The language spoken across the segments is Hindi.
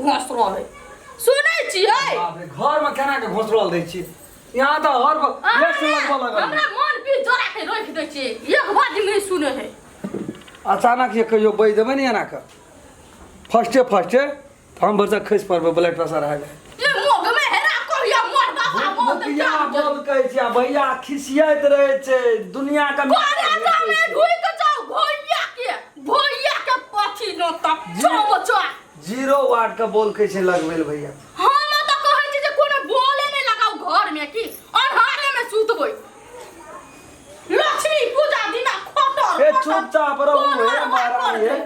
घोंसरो है सुनै छियै बाप रे घर में केना के घोंसरल दै छी यहाँ तो हर गेट लगबो लगल हमरा मन भी जोरा के रोक दै छी एक बात नहीं सुने है अचानक ये कहियो बई देबै ने एना के फर्स्टे तो हम बच्चा खसि पड़बै ब्लड प्रेशर आ जाए ये मोग में हेरा कहिया मोर दफा मोर मुखिया बोल कहै छै भैया खिसियाइत रहै छै दुनिया का कोरे जामे ढुई के जाओ भोइया के पछी न तक चमचा 0 वाट का बोल कैसे लगवेल भैया हम तो कहै छी जे कोनो बोले नहीं लगाओ घर में की अन्हारे में सुतबै लक्ष्मी पूजा दिना खटर ए चुपचाप रहू हे महाराज हे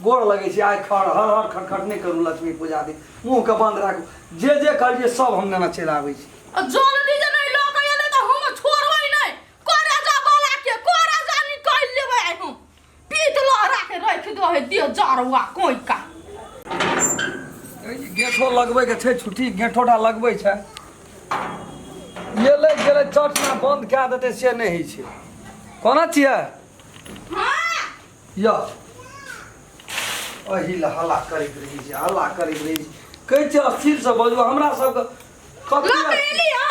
गोड़ लगे छै आइ हर खटखट नहीं करू लक्ष्मी पूजा दिन मुंह के बंद राखू जे करिए सब हम गाना चलि आबै छी जल्दी जे नहीं लोग एले त हम छोड़बै नहीं करे जा बाला के करे जा निकाल लेबै हम पीत लहरा के रख दो है दियो जारवा कोई का गेठो लगबै के छै छुट्टी गेठोटा लगबै छै ये ले गेले चटना बंद कए देतै से नहीं होइ छै कोना छियै हां या अहिल हल्ला करैत रही छै हल्ला करैत रही छै कहै छै अस्थिर से बजू हमरा सबके कथी एलिया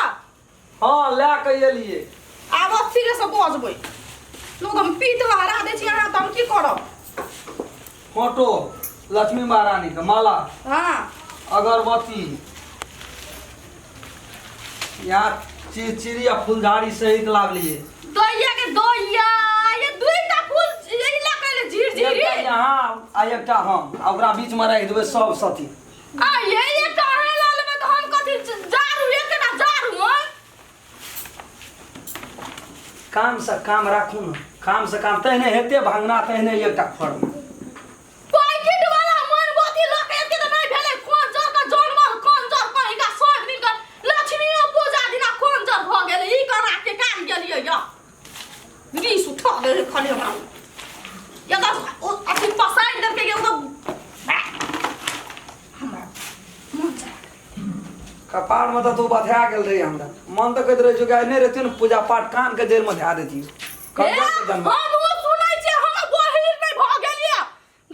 हाँ लए के एलियै आब अस्थिर से बजबै लोग हम पीत लहरा दै छी अहाँ त हम की करब फोटो लक्ष्मी महारानी के माला हां अगरबत्ती यहाँ चिड़िया फुलझाड़ी सहित लावलिए दोइया के दोइया ये दुईटा फूल यही लगे ले झिरझिरी यहाँ आ एकटा हम आ ओकरा बीच में राखि देबै सब साथी आ ये काहे ला लेबे त हम कथि जारू एकटा जारू काम से काम राखू न काम से काम तहने हेते भांगना तहने एकटा फर्म पैकेट वाला मोमबत्ती लके के त नहीं भेले कोन जर का जन्म कोन जर कहीं का सब दिन का लक्ष्मी पूजा दिना कोन जर भ गेले ई करा के काम गेलिए या रीस उठा दे खाली हमरा या का अथि पसाई दे के एगो हमरा मन जा कपाड़ में तो तू बथा गेल रही हमरा मन तो कहत रहे जो गाय नहीं रहती न पूजा पाठ कान के देर में ध्या देती हम वो सुनै छी हम बहिर में भ गेलिए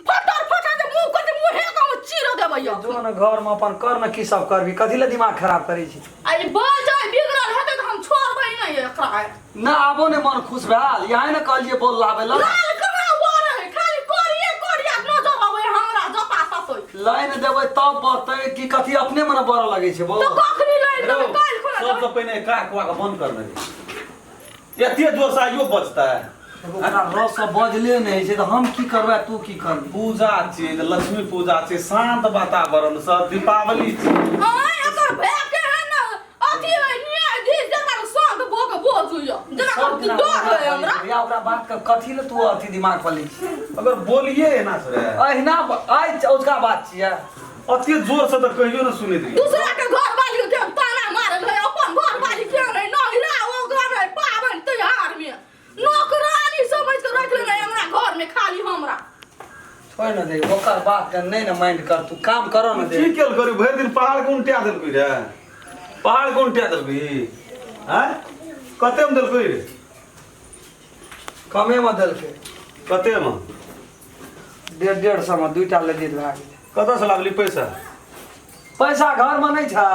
फटर जे मुंह कते मुंहे का चीर देबै या जो न घर में अपन कर न की सब करबी कथि ले दिमाग खराब करै छी अरे बोल जाय बिगड़ल हेतै त हम छोड़बै नहीं एकरा ना आबो ने मन खुश भेल यहाँ ने कहलिए बोल लाबे ला लाल करा बोल है खाली करिए नजर आबै हमरा जता ततै लाइन देबै तब बतै कि कथि अपने मने बड़ लगे छै बोल तो कखनी लाइन देबै काल खुना सबसे पहले का बंद कर दे एते जोर से आइयो बजता है ओकरा रस सब बजले नहीं छै त हम की करबै तू की करबी पूजा छै लक्ष्मी पूजा छै शांत वातावरण से दीपावली छै हां एकर भे के है न अथि न्यायाधीश जकर संग भोग बोजुया जना डर है हमरा या ओकरा बात के कथि ले तू अथि दिमाग पर लै छी अगर बोलिए ना सरे अहिना आइ उसका बात छियै अति जोर से तो कहियो ना सुनैत रही दूसरा के घर वाली के ताना मारल है अपन घर वाली के नहीं नहिरा ओ घर में पावन त्योहार में नौकरानी समझ के रख ले हमरा घर में खाली हमरा छोड़ न दे ओकर बात के नहीं न माइंड कर तू काम करो न दे की केल करी भरि दिन पहाड़ के उल्टा देलकै रे पहाड़ के उल्टा देलकै हैं कते में देलकै रे कमे में देलकै कते में 150 में दुईटा ले दी भए गेलै कतऽ से लावली पैसा पैसा घर में नहीं था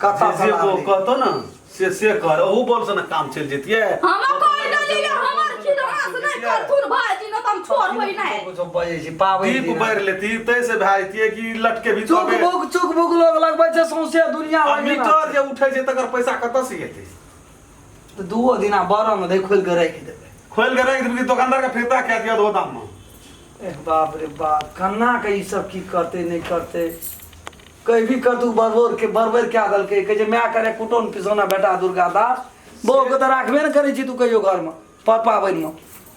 कथा जे वो कहतो ना से कर ओहू बोल से ना काम चल जेतिए हम कोई डली हमर खिदमास नहीं करथुन भाईजी न तुम छोड़बै नहीं जो बजे छी पाबै दीप बैर लेती तै से भाईतिए कि लटके भी चुक बुक लोग लगबै छै सौंसे दुनिया आ मीटर जे उठै छै तकर पैसा कतऽ से एतै तो दुओ दिना बरम में दे खोल के राखि देबै खोल के राखि देबै दुकानदार के फेता कए दिया दो दाम में बाप रे बाप कन्ना के ई सब की करते नहीं करते कहीं भी कर तू बरबर क्या दलके कहे जे मैं करे कुटोन पिसोना बेटा दुर्गा दास बो के त राखबे न करे छी तू कहियो घर में पर पाबन में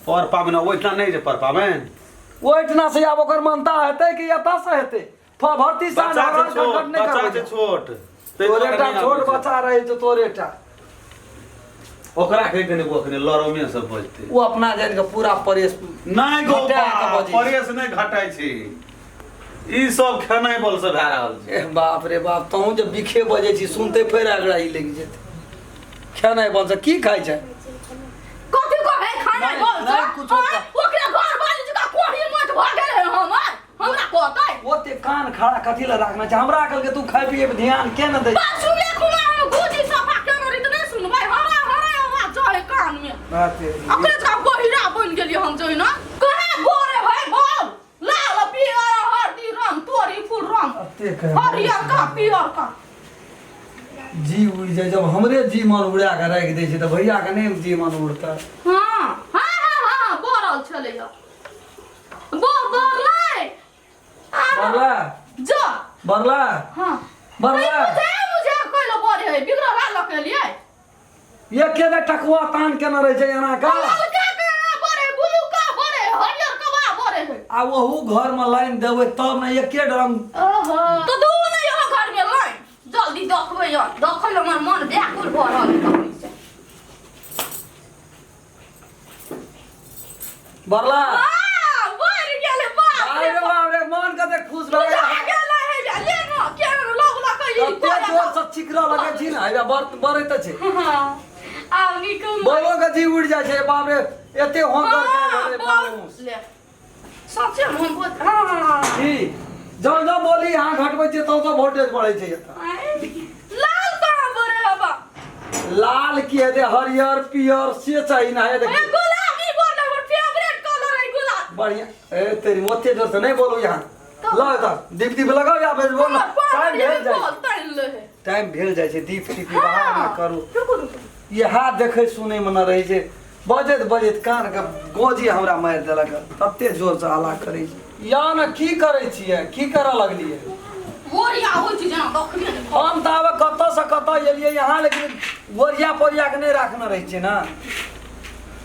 पर पाबन ओइठना नहीं जे पर पाबन ओइठना से आब ओकर मनता हेतै कि एता से हेतै भर्ती सा बच्चा के छोट तोरेटा छोट बच्चा रहे तो तोरेटा ओकरा कहि देने ओकने लड़ो में सब बजते वो अपना जान के पूरा परेश नहीं गो परेश नहीं घटाई छी ई सब खेनाई बोल से भए रहल छै बाप रे बाप तहु जे बिखे बजे छी सुनते फेर आगड़ाई लग जेते खेनाई बोल से की खाइ छै कथि को है खाना बोल से कुछ ओकरा घर वाली जका कोढ़ी मत भ गेल है हमर हमरा कहतै ओते कान खड़ा कथी ला रखना छै हमरा कहल के तू खाय पिए पे ध्यान के न दे बस सुने खुमा हम गुजी सफा के न रीत नहीं सुनबै हमरा आवाज चढ़े कान में बात है अकरे का बहिरा बन गेलिए हम जइ ना कहे गोरे भाई बोल लाल पियर हरदी रंग तोरी फूल रंग अते कहे हरियर का पियर का जी उड़ जाए जब हमरे जी मन उड़ा के रख दे छै त भैया के नहीं जी मन उड़ता हां बोरल छले या बोरले बरला जा बरला हां बरला मुझे कोई लो बोरे है बिगड़ा वाला के लिए ये के दे टकवा तान के न रह छै एना का बोरे बुलू का बोरे हरियर का बा बोरे है आ वहू घर में लाइन देवे तब न एके ड्रम ओहो तो दू नहीं यहाँ घर में लाइन जल्दी देखबै यार देखै ल हमर मन व्याकुल भ रहल है बरला बोर गेले बाप अरे बाप रे मन कते खुश भए गेले है ले न के लोग ला कहि कते जोर से चिकरा लगे छी ना हैबा बरत छै आउ निकल बोलो के जी उड़ जाय छै बाप रे एते होंकर के रे बाबू ले सच्चे हम बहुत हां की जब जब बोली हां घटबै छै तो वोल्टेज बढ़ै छै एता लाल कहां बोरे हबा लाल की है दे हरियर पियर से चाहिए ना है देख गुलाबी बोले हमर फेवरेट कलर है गुलाब बढ़िया ए तेरी मोते जोर से नहीं बोलो यहाँ ला ता दीप दीप लगाओ या बस बोलो टाइम भेल जाय टाइम भेल जाय छै दीप दीप बाहर ना करू ये हाथ देखे सुने में न रही छै बजत बजत कान के गोजी हमरा मार देलक तते जोर से हल्ला करे छै या न की करे छियै की करऽ लगलियै गोरिया हो छै जना दखलिए हम त आब कत से कत एलियै यहाँ लेकिन गोरिया पोरिया के नहीं रखना रही छै ना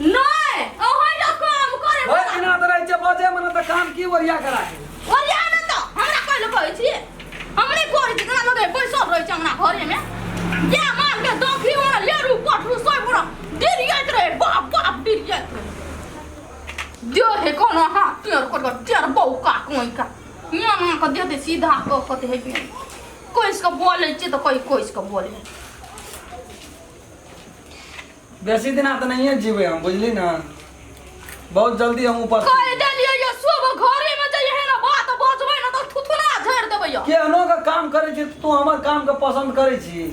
नहीं ओहै ल काम करे ओए बिना त रही छै बजे मन त काम की गोरिया के राखे गोरिया न त हमरा कइले कहै छी हमरे गोरी जना लगे पैसा रहै छै हमरा घरे में या मान के दखी हमरा लेरू पठरू सोइ पूरा डिरियत रहे बाप बाप डिरियत रहे जो है कोनो हाथ तेर कर तेर बौका कोई का यहाँ ना का देते सीधा को कहते है भी कोई इसका बोले छी तो कोई इसका बोले बेसी दिन त नहीं है जीवे हम बुझली ना बहुत जल्दी हम ऊपर कह देलिए ये सब घरे में जाइए है ना बात बजबै ना तो थुथुना झड़ देबै या केहनो का काम करे छी तू हमर काम के पसंद करे छी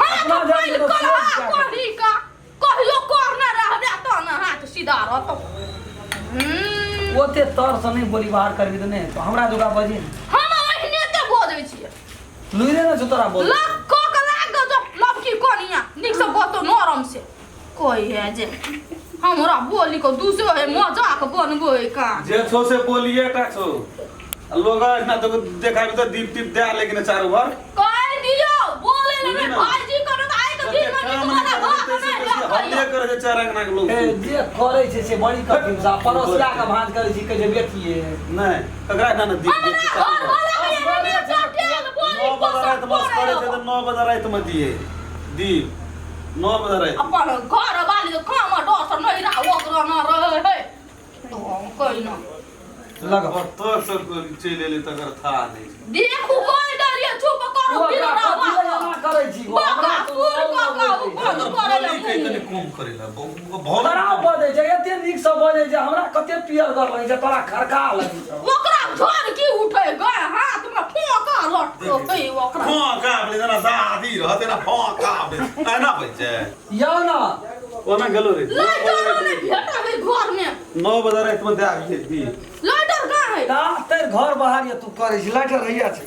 हां अपना तो जान के पहले तो कलहा सोच क्या कही का कहियो करना रहबे त ना हाथ सीधा रहतो ओते तर से नहीं बोली बाहर करबी त नहीं तो हमरा जोगा बजी हम ओहिने ते बोजै छियै लुइरे ना तोरा बोल लक्को के लाग जो लपकी कोनिया निक से बतो नरम से कोई है जे हमरा बोली को दूसरो है मजाक बनबो है का जे छो से बोलिए टा छो लोग ना तो देखा भी तो दीप दीप दे लेकिन चारों भर कह दियो बोले ना भाईजी करो त आइ त दिन में तुम्हारा हमले करे जे चारा ना के लोग ए जे करे छै से बड़ी कठिन सा परोसिया के भांज करे छी के जे बेटिए नहीं ककरा ना दीप दीप घर वाला के हमें चटेल बोली 9 बजे रात बस करे छै तो 9 बजे रात में दिए दीप 9 बजे रात अपन घर वाली तो काम डर नहीं रहा ओकरा ना रहे है तो कोई ना लगा और तो सब चले ले तकर था नहीं देखू कोई डरिए चुप करो बिना ना करे छी बाबा फूल का करे बोली के तने कम करेला बहुत खराब बजे छै एते नीक से बजे छै हमरा कते पियर कर लगे छै तोरा खरका लगे छै ओकरा घर की उठे गए हाथ में फोका लटको पे ओकरा फोका बले जना दादी रहते ना फोका बले ना बजे या ना ओना गेलो रे लाइटर ने भेटा है घर में 9 बजे रात में दे आ गई दी लाइटर कहां है ता तेर घर बाहर ये तू करे छी लाइटर रहिया छै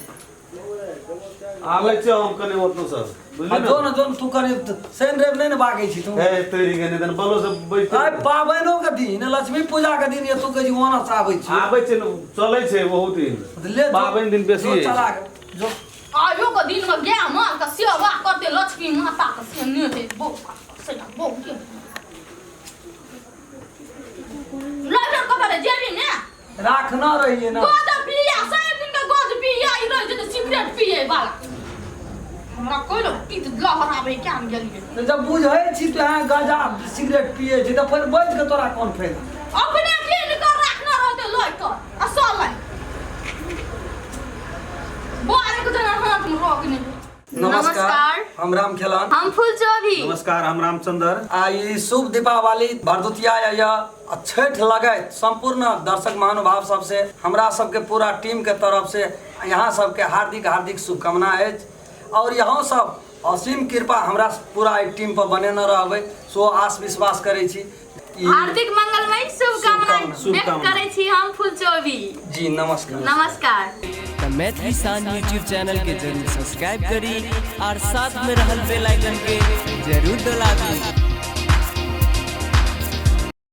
आले छ हम कने ओतो सब बुझली ना जोन जोन तू करे सेन रेब नहीं ना भागे छी तू ए तेरी गने दन बोलो सब बैठ आइ पाबैनो के दिन लक्ष्मी पूजा के दिन ये तू कहि ओना से आबै छी आबै छै चलै छै बहुत दिन ले पाबैन दिन बेसी जो है चला जो आयो के दिन में गाय मां का सेवा करते लक्ष्मी माता का से ने है बोका से बोक लाइटर कतरे जेबी में राखना रहिए ना गोद पिया सब दिन के गोद पिया ई रह जे सिगरेट पिए वाला हमरा कोइलो पीत लहराबे क्या हम गेलिए तो जब बुझै छी तो यहाँ गांजा सिगरेट पिए छी तो फिर बच के तोरा कौन फायदा अपने क्लीन कर रखना रहते लाइटर असल है बारे को जना हाथ में रख नहीं नमस्कार। हम राम खेलन। हम फूलचोभी। नमस्कार, हम रामचंद्र। आई शुभ दीपावली भरदुतिया या छठ लगे संपूर्ण दर्शक महानुभाव सबसे हमरा सबके पूरा टीम के तरफ से यहाँ सबके हार्दिक हार्दिक शुभकामना है और यहाँ सब असीम कृपा हमरा पूरा टीम पर बने न रहबै सो आस विश्वास करे छी। हार्दिक मंगलमय शुभकामनाएं व्यक्त करै छी हम फूलचोभी जी। नमस्कार। नमस्कार। मैथिली शान यूट्यूब चैनल के जरूर सब्सक्राइब करी और साथ में रहल बेल आइकन के जरूर दबावी।